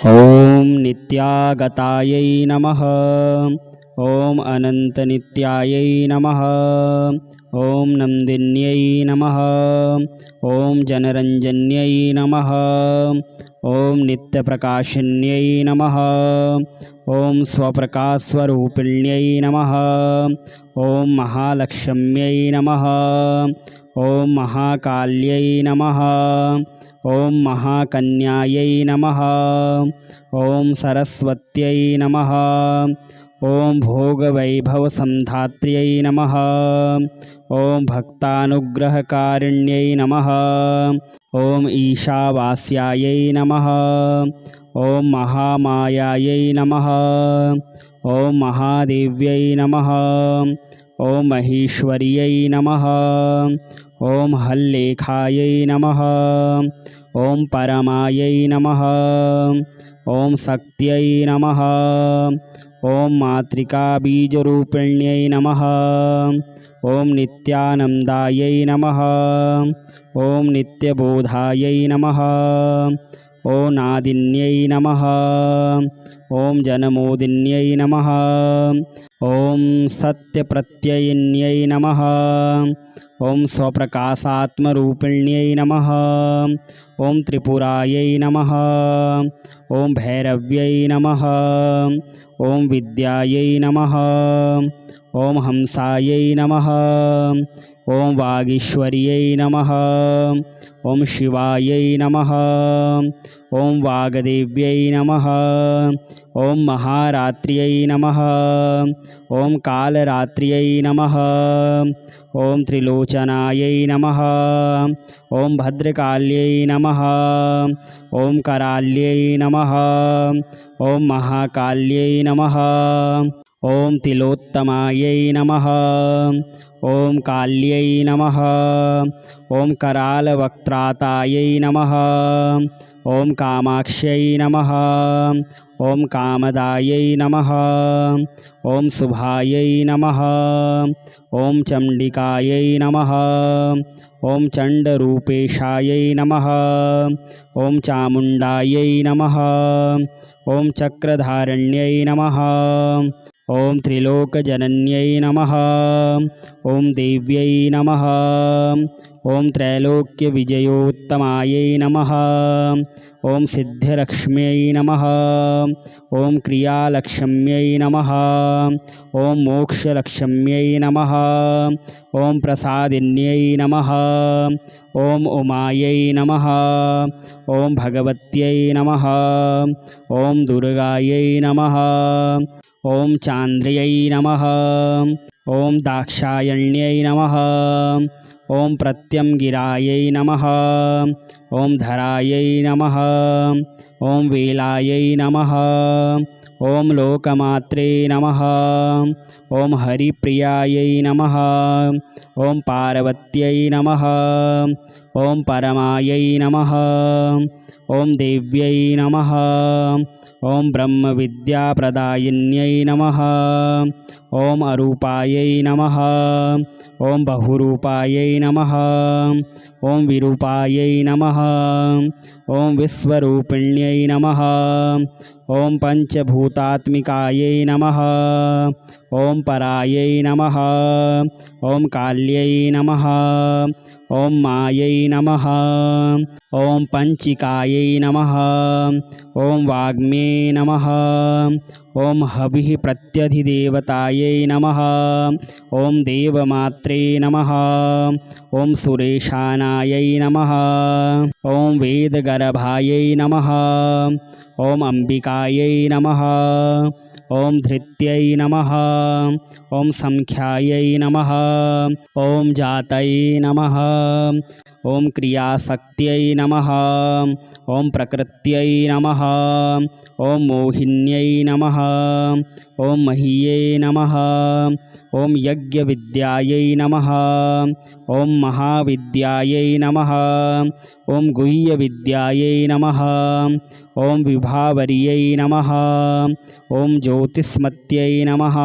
ओम नित्यागतायै नमः। ओम अनंतनित्यायै नमः। ओम नंदिन्यै नमः। ओम जनरंजन्यै नमः। ओम नित्यप्रकाशिन्यै नमः। ओम स्वप्रकाशस्वरूपिण्यै नमः। ओम महालक्ष्म्यै नमः। ओम महाकाल्यै नमः। ओम महाकन्यायै नमः। ओम सरस्वत्यै नमः। ओम भोगवैभवसंधात्र्यै नमः। ओम भक्तानुग्रहकारिण्यै नमः। ओम ईशावास्यायै नमः। ओम महामायायै नमः। ओम महादेव्यै नमः। ओम महेश्वर्यै नमः। ओम हल्लेखायै नमः। ओम परमायै नमः। ओम शक्त्यै नमः। ओम मातृकाबीजरूपिण्यै नमः। ओम नित्यानन्दायै नमः। ओम नित्यबोधायै नमः। ओम नादिन्यै नमः। ओम जनमोदिन्यै नमः। ओम सत्यप्रत्ययिन्यै नमः। ओम स्वप्रकाशात्मरूपिण्यै नमः। ओम त्रिपुरायै नमः। ओम भैरव्यै नमः। ओम विद्यायै नमः। ओम हंसायै नमः। ओम वागीश्वर्यै नमः। ओम शिवायै नमः। ओम वागदेव्यै नमः। ओम महारात्र्यै नमः। ओम कालरात्र्यै नमः। ओम त्रिलोचनायै नमः। ओम भद्रकाल्यै नमः। ओम कराल्यै नमः। ओम महाकाल्यै नमः। ओम तिलोत्तमायै नमः। ओम काल्यै नमः। ओम करालवक्त्रातायै नमः। ओम कामाक्ष्यै नमः। ओम कामदायै नमः। ओम शुभायै नमः। ओम चंडिकायै नमः। ओम चंडरूपेशायै नमः। ओम चामुंडायै नमः। ओम चक्रधारण्यै नमः। ओम त्रिलोकजनन्यै नमः। ओम देव्यै नमः। ओम त्रैलोक्यविजयोत्तमायै नमः। ओम सिद्धिलक्ष्म्यै नमः। ओम क्रियालक्ष्म्यै नमः। ओम मोक्षलक्ष्म्यै नमः। ओम प्रसादिन्यै नमः। ओम उमायै नमः। ओम भगवत्यै नमः। ओम दुर्गायै नमः। ओम चांद्र्यै नमः। ओम दाक्षायण्यै नमः। ओम प्रत्यंगिरायै नमः। ओम धरायै नमः। ओम वेलायै नमः। ओम लोकमात्रे नमः। ओम हरिप्रियायै नमः। ओम पार्वत्यै नमः। ओम परमायै नमः। ओम देव्यै नमः। ओम ब्रह्मविद्याप्रदायिन्यै नमः। ओम अरूपायै नमः। ओम बहुरूपायै नमः। ओम विरूपायै नमः। ओम विश्वरूपिण्यै नमः। ओम पंचभूतात्मिकायै नमः। ओम परायै नमः। ओम काल्यै नमः। ओम मायै नमः। ओम पंचिकायै नमः। ओम वाग्मे नमः। ओम हविः प्रत्यधिदेवतायै नमः। ओम देवमात्रे नमः। ओम सुरेशानायै नमः। ओम वेदगर्भायै नमः। ओम अंबिकायै नमः। ओम धृत्यै नमः। ओम संख्यायै नमः। ओम जातये नमः। ओम क्रियाशक्त्यै नमः। ओम प्रकृत्यै नमः। ओम मोहिन्यै नमः। ॐ महीये नमः। ॐ यज्ञविद्यायै नमः। ॐ महाविद्यायै नमः। ॐ गुह्यविद्यायै नमः। ॐ विभावर्यै नमः। ॐ ज्योतिष्मत्यै नमः।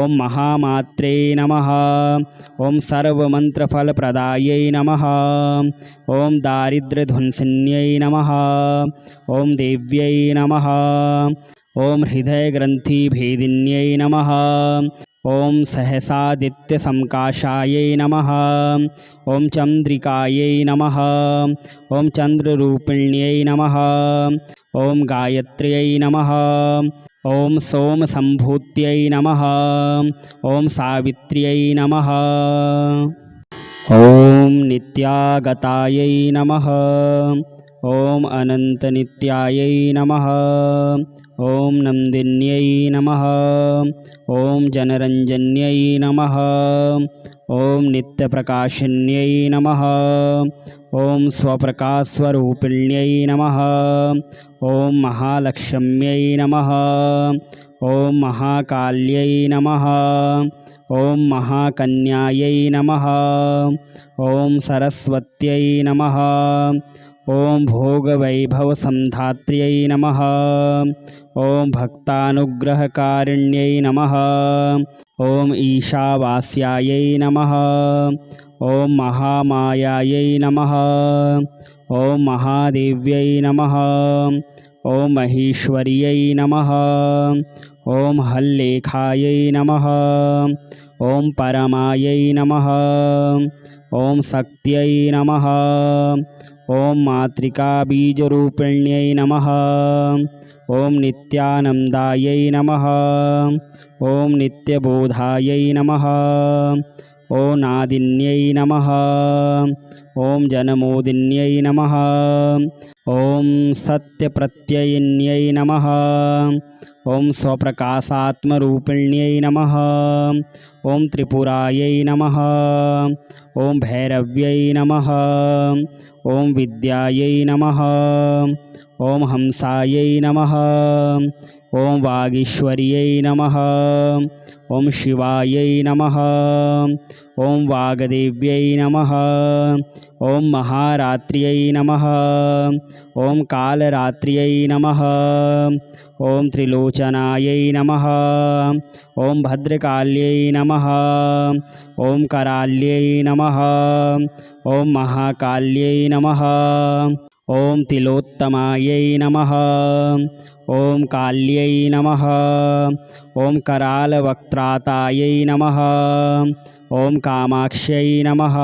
ॐ महामात्रे नमः। ॐ सर्वमन्त्रफलप्रदायै नमः। ॐ दारिद्र्यध्वंसिन्यै नमः। ॐ देव्यै नमः। ॐ हृदयग्रन्थिभेदिन्यै नमः। ॐ सहसादित्यसंकाशायै नमः। ॐ चन्द्रिकायै नमः। ॐ चन्द्ररूपिण्यै नमः। ॐ गायत्र्यै नमः। ॐ सोमसम्भूत्यै नमः। ॐ सावित्र्यै नमः। ॐ नित्यागतायै नमः। ॐ अनन्तनित्यायै नमः। ॐ नन्दिन्यै नमः। ॐ जनरञ्जन्यै नमः। ॐ नित्यप्रकाशिन्यै नमः। ॐ स्वप्रकाशस्वरूपिण्यै नमः। ॐ महालक्ष्म्यै नमः। ॐ महाकाल्यै नमः। ॐ महाकन्यायै नमः। ॐ सरस्वत्यै नमः। ॐ भोगवैभवसंधात्र्यै नमः। ॐ भक्तानुग्रहकारिण्यै नमः। ॐ ईशावास्यायै नमः। ॐ महामायायै नमः। ॐ महादेव्यै नमः। ॐ महेश्वर्यै नमः। ॐ हल्लेखायै नमः। ॐ परमायै नमः। ॐ शक्त्यै नमः। ॐ मातृकाबीजरूपिण्यै नमः। ॐ नित्यानन्दायै नमः। ॐ नित्यबोधायै नमः। ॐ नादिन्यै नमः। ॐ जनमोदिन्यै नमः। ॐ सत्यप्रत्ययिन्यै नमः। ॐ स्वप्रकाशात्मरूपिण्यै नमः। ॐ त्रिपुरायै नमः। ॐ भैरव्यै नमः। ॐ विद्यायै नमः। ॐ हंसायै नमः। ॐ वागीश्वर्यै नमः। ॐ शिवायै नमः। ॐ वागदेव्यै नमः। ॐ महारात्र्यै नमः। ॐ कालरात्र्यै नमः। ॐ त्रिलोचनायै नमः। ॐ भद्रकाल्यै नमः। ॐ कराल्यै नमः। ॐ महाकाल्यै नमः। ॐ तिलोत्तमायै नमः। ॐ काल्यै नमः। ॐ करालवक्त्रातायै नमः। ॐ कामाक्ष्यै नमः।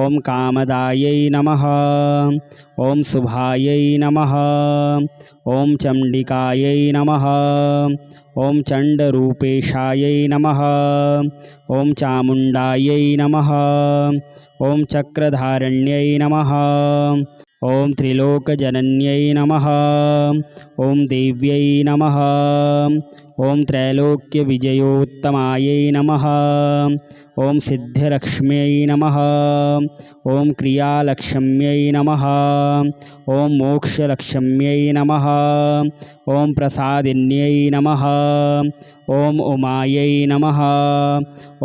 ॐ कामदायै नमः। ॐ शुभायै नमः। ॐ चण्डिकायै नमः। ॐ चण्डरूपेशायै नमः। ॐ चामुण्डायै नमः। ॐ चक्रधारण्यै नमः। ॐ त्रिलोकजनन्यै नमः। ॐ देव्यै नमः। ॐ त्रैलोक्यविजयोत्तमायै नमः। ॐ सिद्धिलक्ष्म्यै नमः। ॐ क्रियालक्ष्म्यै नमः। ॐ मोक्षलक्ष्म्यै नमः। ॐ प्रसादिन्यै नमः। ॐ उमायै नमः।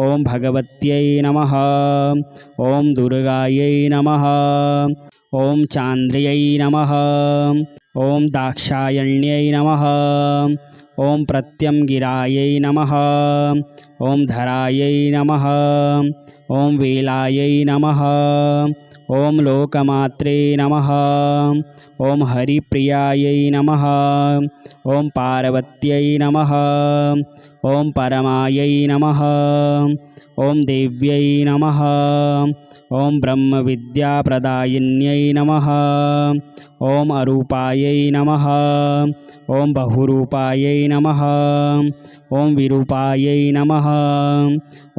ॐ भगवत्यै नमः। ॐ दुर्गायै नमः। ॐ चान्द्र्यै नमः। ॐ दाक्षायण्यै नमः। ॐ प्रत्यंगिरायै नमः। ॐ धरायै नमः। ॐ वेलायै नमः। ॐ लोकमात्रे नमः। ॐ हरिप्रियायै नमः। ॐ पार्वत्यै नमः। ॐ परमायै नमः। ॐ देव्यै नमः। ॐ ब्रह्मविद्याप्रदायिन्यै नमः। ॐ अरूपायै नमः। ॐ बहुरूपायै नमः। ॐ विरूपायै नमः।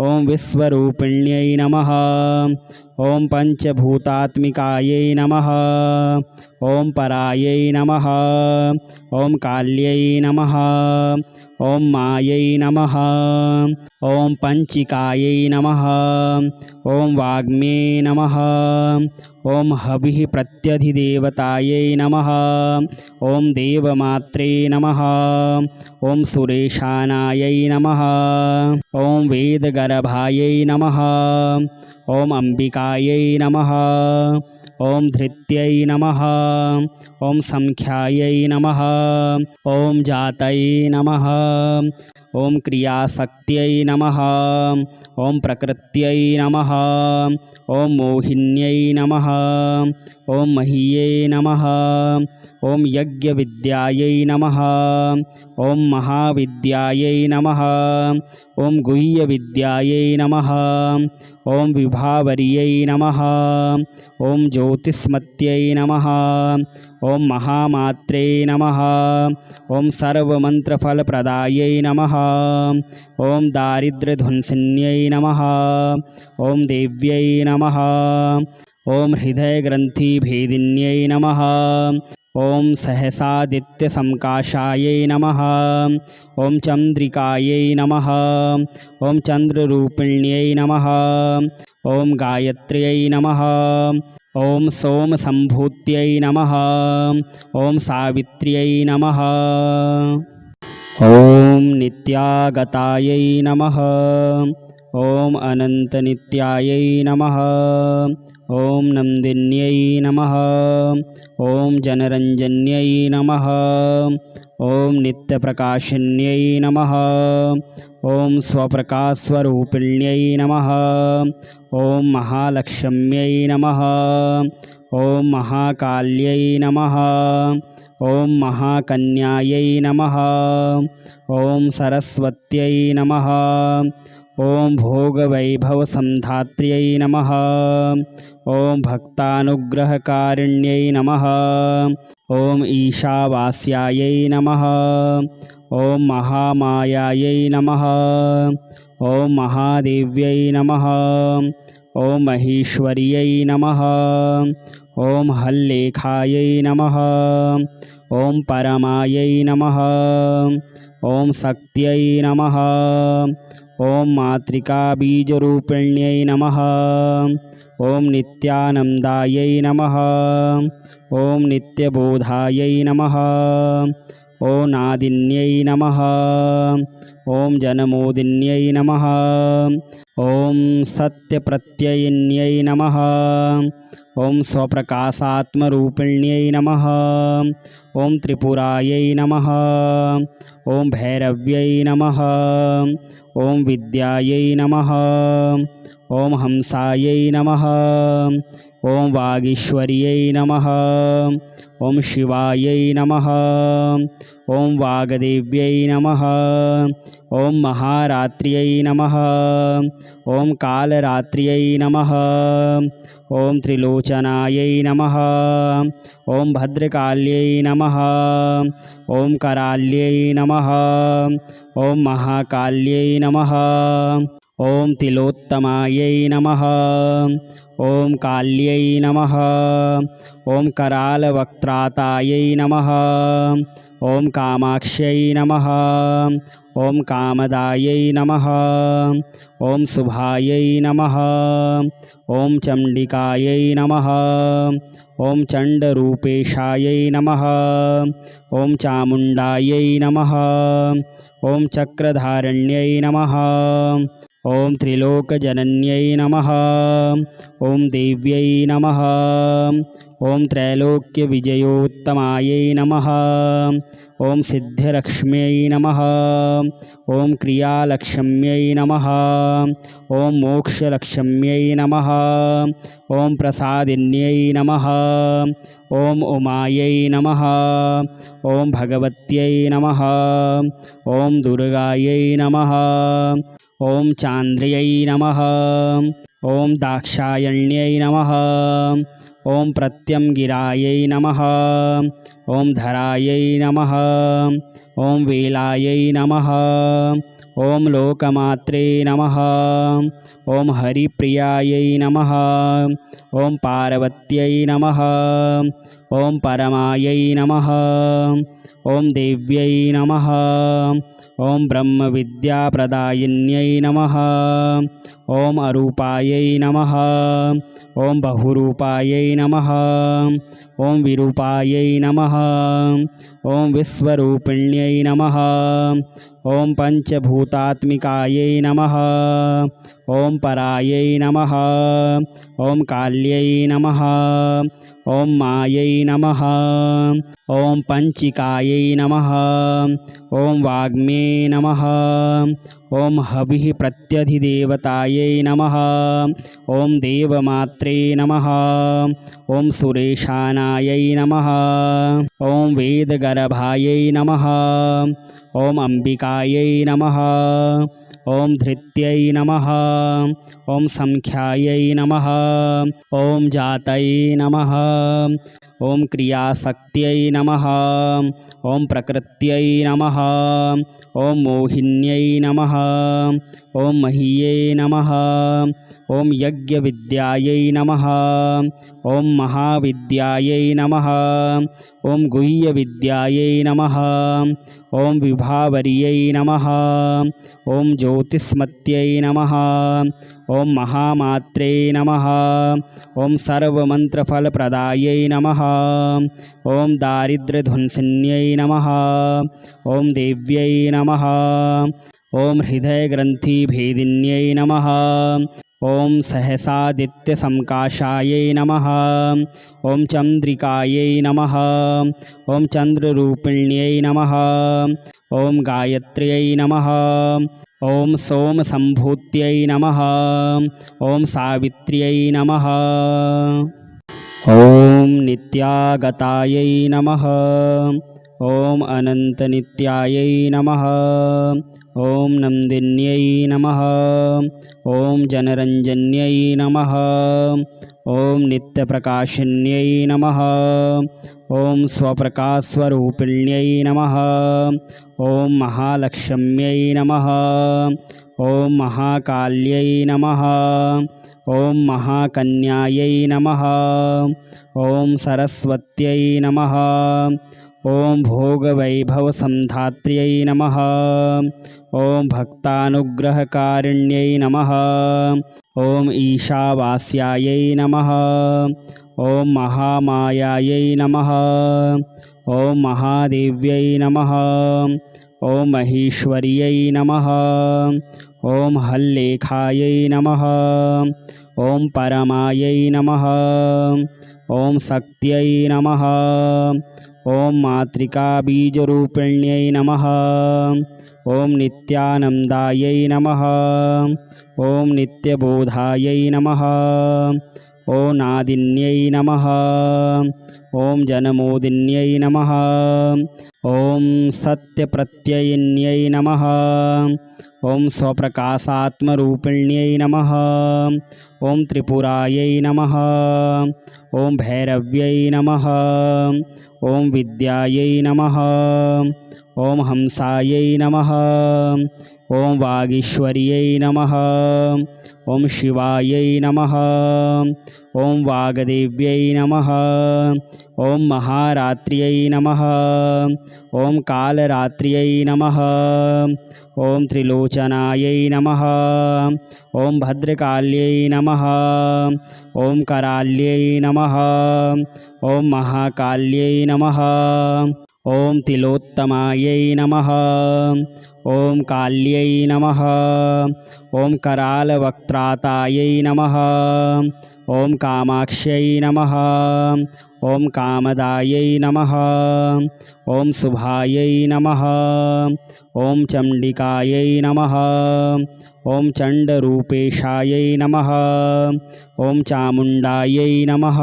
ॐ विश्वरूपिण्यै नमः। ॐ पंचभूतात्मिकायै नमः। ॐ परायै नमः। ॐ काल्यै नमः। ॐ मायै नमः। ॐ पंचिकायै नमः। ॐ वाग्मे नमः। ओम हविः प्रत्यधिदेवतायै नमः। ओम देवमात्रे नमः। ओम सुरेशानायै नमः। ओम वेदगर्भायै नमः। ओम अंबिकायै नमः। ओम धृत्यै नमः। ओम संख्यायै नमः। ओम जातये नमः। ओम क्रियाशक्त्यै नमः। ओम प्रकृत्यै नमः। ओम मोहिन्यै नमः। ओम मह्यै नमः। ओम यज्ञविद्यायै नमः। ओम महाविद्यायै नमः। ओम गुह्यविद्यायै नमः। ओम विभावर्यै नमः। ओम ज्योतिष्मत्यै नमः। ओम महामात्रे नमः। ओम सर्वमन्त्रफलप्रदायै नमः। ओम दारिद्र्यध्वंसिन्यै नमः। ओम देव्यै नमः। ओम हृदयग्रन्थिभेदिन्यै नमः। ओम सहसादित्यसंकाशायै नमः। ओम चंद्रिकायै नमः। ओम चंद्ररूपिण्यै नमः। ओम गायत्र्यै नमः। ओम सोमसंभूत्यै नमः। ओम सावित्र्यै नमः। ओम नित्यागतायै नमः। ओम अनंतनित्यायै नमः। ओम नंदिन्यै नमः। ओम जनरंजन्यै नमः। ओम नित्यप्रकाशिन्यै नमः। ओम स्वप्रकाशस्वरूपिण्यै नमः। ओम महालक्ष्म्यै नमः। ओम महाकाल्यै नमः। ओम महाकन्यायै नमः। ओम सरस्वत्यै नमः। ओम भोगवैभवसंधात्र्यै नमः। ओम भक्तानुग्रहकारिण्यै नमः। ओम ईशावास्यायै नमः। ओम महामायायै नमः। ओम महादेव्यै नमः। ओम महेश्वर्यै नमः। ओम हल्लेखायै नमः। ओम परमायै नमः। ओम शक्त्यै नमः। ओम मातृकाबीजरूपिण्यै नमः। ओम नित्यानन्दायै नमः। ओम नित्यबोधायै नमः। ओम नादिन्यै नमः। ओम जनमोदिन्यै नमः। ओम सत्यप्रत्ययिन्यै नमः। ओम स्वप्रकाशात्मरूपिण्यै नमः। ओम त्रिपुरायै नमः। ओम भैरव्यै नमः। ओम विद्यायै नमः। ओम हंसायै नमः। ओम वागीश्वर्यै नमः। ओम शिवायै नमः। ओम वागदेव्यै नमः। ओम महारात्र्यै नमः। ओम कालरात्र्यै नमः। ओम त्रिलोचनायै नमः। ओम भद्रकाल्यै नमः। ओम कराल्यै नमः। ओम महाकाल्यै नमः। ओम तिलोत्तमायै नमः। ओम काल्यै नमः। ओम करालवक्त्रातायै नमः। ओम कामाक्ष्यै नमः। ओम कामदायै नमः। ओम शुभायै नमः। ओम चंडिकायै नमः। ओम चंडरूपेशायै नमः। ओम चामुंडायै नमः। ओम चक्रधारण्यै नमः। ओम त्रिलोकजनन्यै नमः। ओम देव्यै नमः। ओम त्रैलोक्यविजयोत्तमायै नमः। ओम सिद्धिलक्ष्म्यै नमः। ओम क्रियालक्ष्म्यै नमः। ओम मोक्षलक्ष्म्यै नमः। ओम प्रसादिन्यै नमः। ओम उमायै नमः। ओम भगवत्यै नमः। ओम दुर्गायै नमः। ओम चांद्र्यै नमः। ओम दाक्षायण्यै नमः। ओम प्रत्यंगिरायै नमः। ఓం ధరాయై నమః ఓం వేలాయై నమః ఓం లోకమాత్రే నమః ఓం హరిప్రియాయై నమః ఓం పార్వత్యై నమః ఓం పరమాయై నమః ఓం దేవ్యై నమః ఓం బ్రహ్మ విద్యాప్రదాయిన్యై నమః ఓం అరూపాయై నమః ఓం బహురూపాయై నమః ఓం విరూపాయై నమః ఓం విశ్వరూపిణ్యై నమః ఓం పంచభూతాత్మికాయై నమః ఓం పరాయై నమః ఓం కాల్యై నమః ఓం మాయై నమః ఓం పంచికాయై నమః ఓం వాగ్మే నమః ఓం హవిః ప్రత్యధిదేవతాయై నమః ఓం దేవమాత్రే నమః ఓం సురేశానాయై నమః ఓం వేదగర్భాయై నమః ఓం అంబికాయై నమః ఓం ధృత్యై నమః ఓం సంఖ్యాయై నమః ఓం జాతై నమః ఓం క్రియాశక్త్యై నమః ఓం ప్రకృత్యై నమః ఓం మోహిన్యై నమః ఓం మహీయై నమః ఓం యజ్ఞవిద్యాయై నమః ఓం మహావిద్యాయై నమః ఓం గుహ్యవిద్యాయై నమః ఓం విభావర్యై నమః ఓం జ్యోతిస్మత్యై నమః ఓం మహామాత్రే నమః ఓం సర్వమంత్రఫలప్రదాయై నమః ఓం దారిద్ర్యధ్వంసిన్యై నమః ఓం దేవ్యై నమః ఓం హృదయగ్రంథిభేదిన్యై నమః ఓం సహసాదిత్యసంకాశాయై నమః ఓం చంద్రికాయై నమః ఓం చంద్రరూపిణ్యై నమః ఓం గాయత్ర్యై నమః ఓం సోమసంభూత్యై నమః ఓం సావిత్ర్యై నమః ఓం నిత్యాగతాయై నమః ఓం అనంతనిత్యాయై నమః ఓం నందిన్యై నమః ఓం జనరంజన్యై నమః ఓం నిత్యప్రకాశిన్యై నమః ఓం స్వప్రకాశస్వరూపిణ్యై నమః ఓం మహాలక్ష్మ్యై నమః ఓం మహాకాల్యై నమః ఓం మహాకన్యాయై నమః ఓం సరస్వత్యై నమః ఓం భోగవైభవసంధాత్ర్యై నమః ఓం భక్తానుగ్రహకారిణ్యై నమః ఓం ఈశావాస్యాయై నమః ఓం మహామాయాయై నమః ఓం మహాదేవ్యై నమః ఓం మహేశ్వర్యై నమః ఓం హల్లేఖాయై నమః ఓం పరమాయై నమః ఓం శక్త్యై నమః ఓం మాతృకాబీజరూపిణ్యై నమః ఓం నిత్యానందాయై నమః ఓం నిత్యబోధాయై నమః ఓం నాదిన్యై నమః ఓం జనమోదిన్యై నమః ఓం సత్యప్రత్యయిన్యై నమః ఓం స్వప్రకాశాత్మరూపిణ్యై నమః ఓం త్రిపురాయై నమః ఓం భైరవ్యై నమః ఓం విద్యాయై నమః ఓం హంసాయై నమః ఓం వాగీశ్వర్యై నమః ఓం శివాయై నమః ఓం వాగదేవ్యై నమః ఓం మహారాత్ర్యై నమః ఓం కాలరాత్ర్యై నమః ఓం త్రిలోచనాయై నమః ఓం భద్రకాళ్యై నమః ఓం కరాళ్యై నమః ఓం మహాకాళ్యై నమః ఓం తిలోత్తమాయై నమః ఓం కాళ్యై నమః ఓం కరాళవక్త్రాతాయై నమః ఓం కామాక్ష్యై నమః ఓం కామదాయై నమః ఓం శుభాయై నమః ఓం చండికాయై నమః ఓం చండరూపేశాయై నమః ఓం చాముండాయై నమః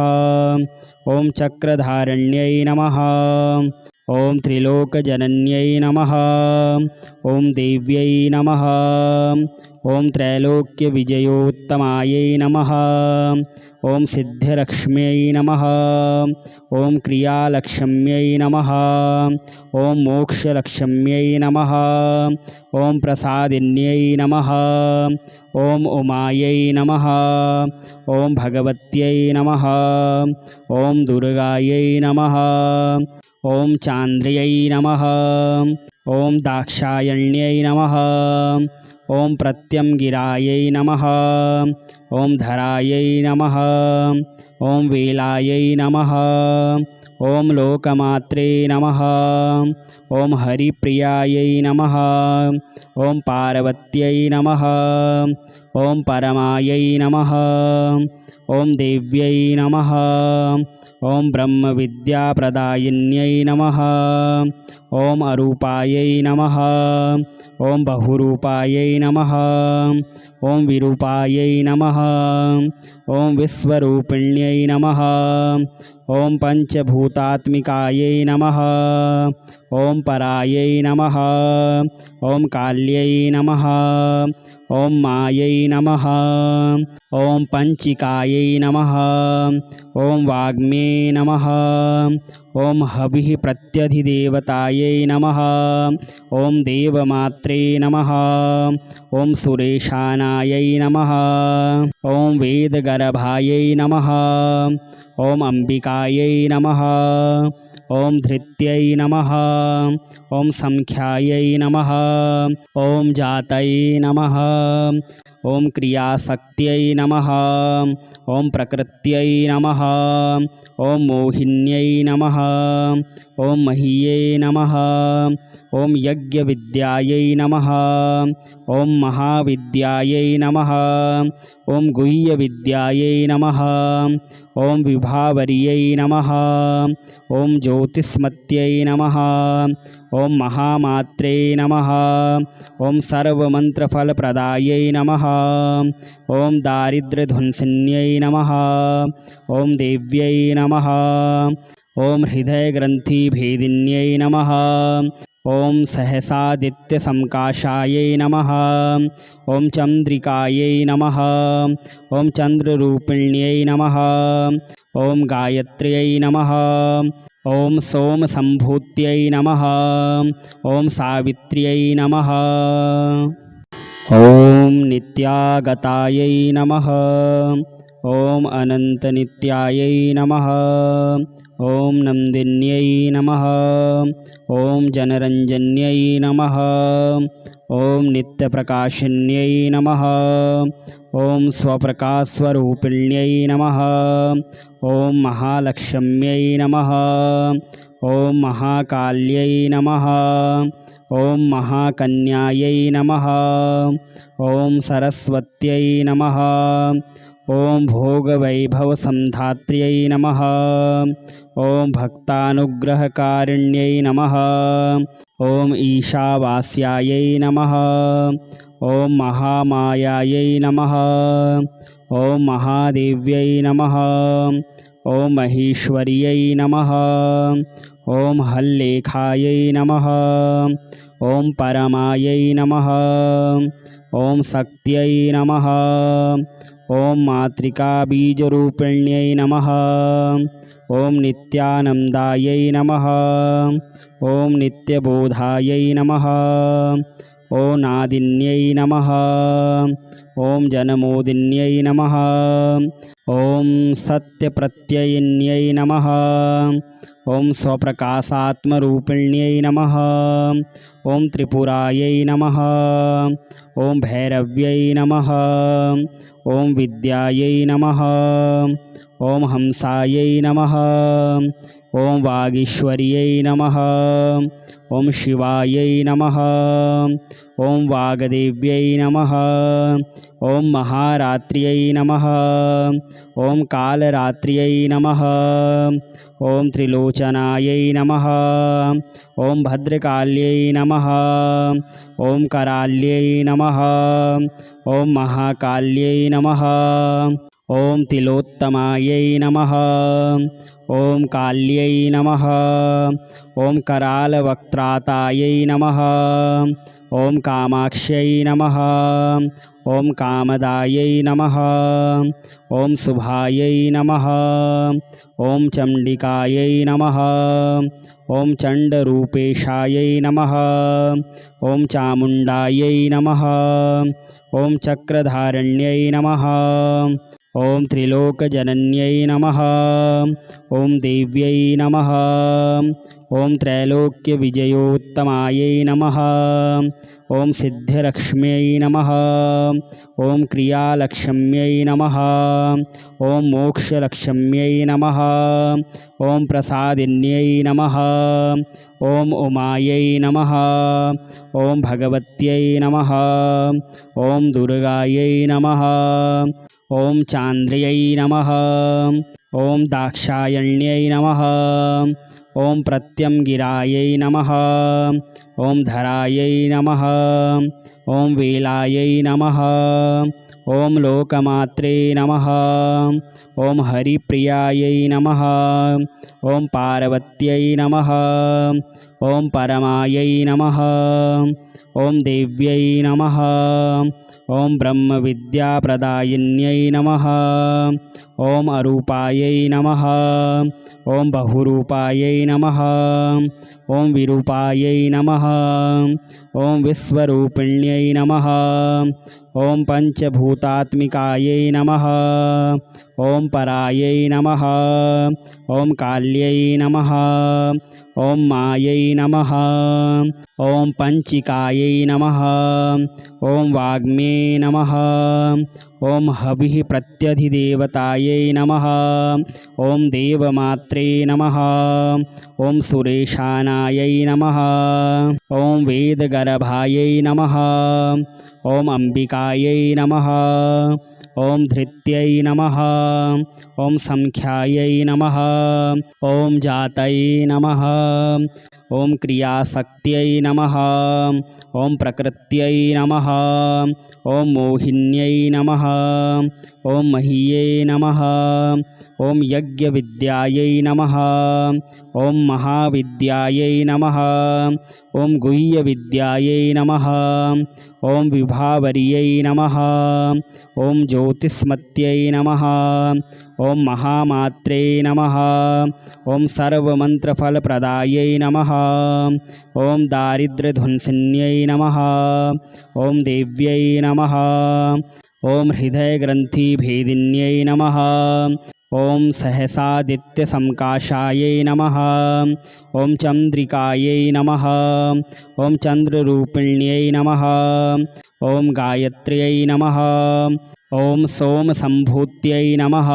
ఓం చక్రధారణ్యై నమః ॐ त्रिलोकजनन्यै नमः। ॐ देव्यै नमः। ॐ त्रैलोक्यविजयोत्तमायै नमः। ॐ सिद्धिलक्ष्म्यै नमः। ॐ क्रियालक्ष्म्यै नमः। ॐ मोक्षलक्ष्म्यै नमः। ॐ प्रसादिन्यै नमः। ॐ उमायै नमः। ॐ भगवत्यै नमः। ॐ दुर्गायै नमः। ॐ चान्द्र्यै नमः। ॐ दाक्षायण्यै नमः। ॐ प्रत्यंगिरायै नमः। ॐ धरायै नमः। ॐ वेलायै नमः। ॐ लोकमात्रे नमः। ॐ हरिप्रियायै नमः। ॐ पार्वत्यै नमः। ॐ परमायै नमः। ॐ देव्यै नमः। ॐ ब्रह्मविद्याप्रदायिन्यै नमः। ॐ अरूपायै नमः। ॐ बहुरूपायै नमः। ॐ विरूपायै नमः। ॐ विश्वरूपिण्यै नमः। ॐ पञ्चभूतात्मिकायै नमः। ॐ परायै नमः। ॐ काल्यै नमः। ॐ मायै नमः। ॐ पञ्चिकायै नमः। ॐ वाग्मे नमः। ॐ हविः प्रत्यधिदेवतायै नमः। ॐ देवमात्रे नमः। ॐ सुरेशानायै नमः। ॐ वेदगर्भायै नमः। ॐ अम्बिकायै नमः। ॐ धृत्यै नमः। ॐ संख्यायै नमः। ॐ जातये नमः। ॐ क्रियाशक्त्यै नमः। ॐ प्रकृत्यै नमः। ॐ मोहिन्यै नमः। ॐ मह्यै नमः। ॐ यज्ञविद्यायै नमः। ॐ महाविद्यायै नमः। ॐ गुह्यविद्यायै नमः। ॐ विभावर्यै नमः। ॐ ज्योतिष्मत्यै नमः। ॐ महामात्रे नमः। ॐ सर्वमन्त्रफलप्रदायै नमः। ॐ दारिद्र्यध्वंसिन्यै नमः। ॐ देव्यै नमः। ॐ हृदयग्रन्थिभेदिन्यै नमः। ॐ सहसादित्यसंकाशायै नमः। ॐ चन्द्रिकायै नमः। ॐ चन्द्ररूपिण्यै नमः। ॐ गायत्र्यै नमः। ॐ सोमसम्भूत्यै नमः। ॐ सावित्र्यै नमः। ॐ नित्यागतायै नमः। ॐ अनन्तनित्यायै नमः। ॐ नन्दिन्यै नमः। ॐ जनरञ्जन्यै नमः। ॐ नित्यप्रकाशिन्यै नमः। ॐ स्वप्रकाशस्वरूपिण्यै नमः। ॐ महालक्ष्म्यै नमः। ॐ महाकाल्यै नमः। ॐ महाकन्यायै नमः। ॐ सरस्वत्यै नमः। ॐ भोगवैभवसंधात्र्यै नमः। ॐ भक्तानुग्रहकारिण्यै नमः। ॐ ईशावास्यायै नमः। ॐ महामायायै नमः। ॐ महादेव्यै नमः। ॐ महेश्वर्यै नमः। ॐ हल्लेखायै नमः। ॐ परमायै नमः। ॐ शक्त्यै नमः। ॐ मातृकाबीजरूपिण्यै नमः। ॐ नित्यानन्दायै नमः। ॐ नित्यबोधायै नमः। ॐ नादिन्यै नमः। ॐ जनमोदिन्यै नमः। ॐ सत्यप्रत्ययिन्यै नमः। ॐ स्वप्रकाशात्मरूपिण्यै नमः। ॐ त्रिपुरायै नमः। ॐ भैरव्यै नमः। ॐ विद्यायै नमः। ॐ हंसायै नमः। ॐ वागीश्वर्यै नमः। ॐ शिवायै नमः। ॐ वागदेव्यै नमः। ॐ महारात्र्यै नमः। ॐ कालरात्र्यै नमः। ॐ त्रिलोचनायै नमः। ॐ भद्रकाल्यै नमः। ॐ कराल्यै नमः। ॐ महाकाल्यै नमः। ॐ तिलोत्तमायै नमः। ॐ काल्यै नमः। ॐ करालवक्त्रातायै नमः। ॐ कामाक्ष्यै नमः। ॐ कामदायै नमः। ॐ शुभायै नमः। ॐ चण्डिकायै नमः। ॐ चण्डरूपेशायै नमः। ॐ चामुण्डायै नमः। ॐ चक्रधारण्यै नमः। ॐ त्रिलोकजनन्यै नमः। ॐ देव्यै नमः। ॐ त्रैलोक्यविजयोत्तमायै नमः। ॐ सिद्धिलक्ष्म्यै नमः। ॐ क्रियालक्ष्म्यै नमः। ॐ मोक्षलक्ष्म्यै नमः। ॐ प्रसादिन्यै नमः। ॐ उमायै नमः। ॐ भगवत्यै नमः। ॐ दुर्गायै नमः। ॐ चान्द्र्यै नमः। ॐ दाक्षायण्यै नमः। ॐ प्रत्यंगिरायै नमः। ॐ धरायै नमः। ॐ वेलायै नमः। ॐ लोकमात्रे नमः। ॐ हरिप्रियायै नमः। ॐ पार्वत्यै नमः। ॐ परमायै नमः। ॐ देव्यै नमः। ॐ ब्रह्मविद्याप्रदायिन्यै नमः। ॐ अरूपायै नमः। ॐ बहुरूपायै नमः। ॐ विरूपायै नमः। ॐ विश्वरूपिण्यै नमः। ॐ पञ्चभूतात्मिकायै नमः। ॐ परायै नमः। ॐ काल्यै नमः। ॐ मायै नमः। ॐ पञ्चिकायै नमः। ॐ वाग्मे नमः। ॐ हविः प्रत्यधिदेवतायै नमः। ॐ देवमात्रे नमः। ॐ सुरेशानायै नमः। ॐ वेदगर्भायै नमः। ॐ अम्बिकायै नमः। ॐ धृत्यै नमः। ॐ संख्यायै नमः। ॐ जातये नमः। ॐ क्रियाशक्त्यै नमः। ॐ प्रकृत्यै नमः। ॐ मोहिन्यै नमः। ॐ मह्यै नमः। ॐ यज्ञविद्यायै नमः। ॐ महाविद्यायै नमः। ॐ गुह्यविद्यायै नमः। ॐ विभावर्यै नमः। ॐ ज्योतिष्मत्यै नमः। ॐ महामात्रे नमः। ॐ सर्वमन्त्रफलप्रदायै नमः। ॐ दारिद्र्यध्वंसिन्यै नमः। ॐ देव्यै नमः। ॐ हृदयग्रन्थिभेदिन्यै नमः। ॐ सहसादित्यसंकाशायै नमः। ॐ चन्द्रिकायै नमः। ॐ चन्द्ररूपिण्यै नमः। ॐ गायत्र्यै नमः। ॐ सोमसम्भूत्यै नमः।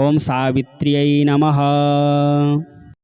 ॐ सावित्र्यै नमः।